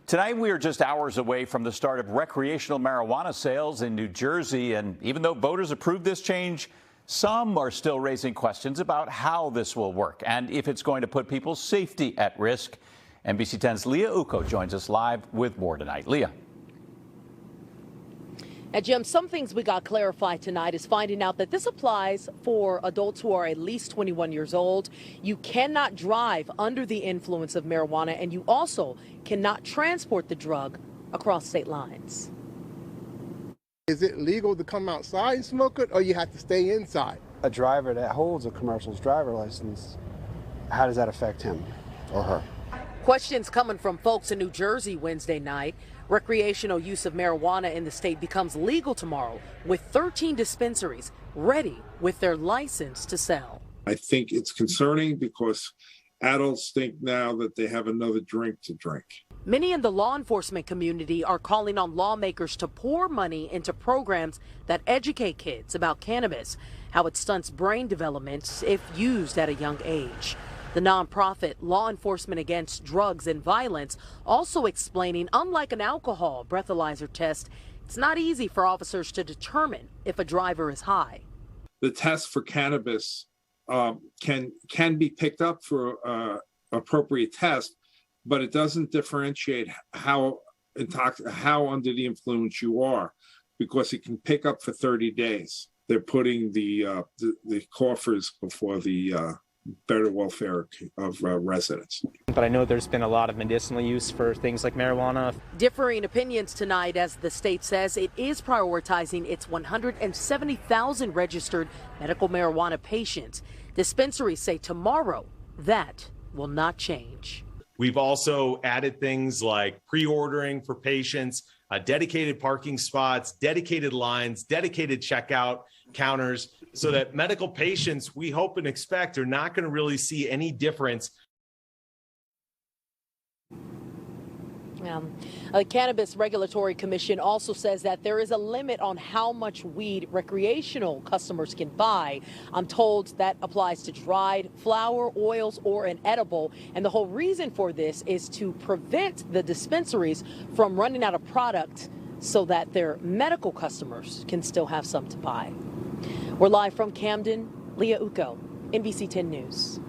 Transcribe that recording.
Tonight, we are just hours away from the start of recreational marijuana sales in New Jersey. And even though voters approved this change, some are still raising questions about how this will work and if it's going to put people's safety at risk. NBC 10's Leah Uko joins us live with more tonight. Leah. Now, Jim, some things we got clarified tonight is finding out that this applies for adults who are at least 21 years old. You cannot drive under the influence of marijuana, and you also cannot transport the drug across state lines. Is it legal to come outside and smoke it, or you have to stay inside? A driver that holds a commercial driver license, how does that affect him or her? Questions coming from folks in New Jersey Wednesday night. Recreational use of marijuana in the state becomes legal tomorrow, with 13 dispensaries ready with their license to sell. I think it's concerning because adults think now that they have another drink to drink. Many in the law enforcement community are calling on lawmakers to pour money into programs that educate kids about cannabis, how it stunts brain development if used at a young age. The nonprofit Law Enforcement Against Drugs and Violence also explaining, unlike an alcohol breathalyzer test, it's not easy for officers to determine if a driver is high. The test for cannabis can be picked up for appropriate test, but it doesn't differentiate how under the influence you are, because it can pick up for 30 days. They're putting the coffers before the better welfare of residents. But I know there's been a lot of medicinal use for things like marijuana. Differing opinions tonight as the state says it is prioritizing its 170,000 registered medical marijuana patients. Dispensaries say tomorrow that will not change. We've also added things like pre-ordering for patients, dedicated parking spots, dedicated lines, dedicated checkout counters, so that medical patients, we hope and expect, are not going to really see any difference. The Cannabis Regulatory Commission also says that there is a limit on how much weed recreational customers can buy. I'm told that applies to dried flower, oils, or an edible. And the whole reason for this is to prevent the dispensaries from running out of product so that their medical customers can still have some to buy. We're live from Camden. Leah Uko, NBC 10 News.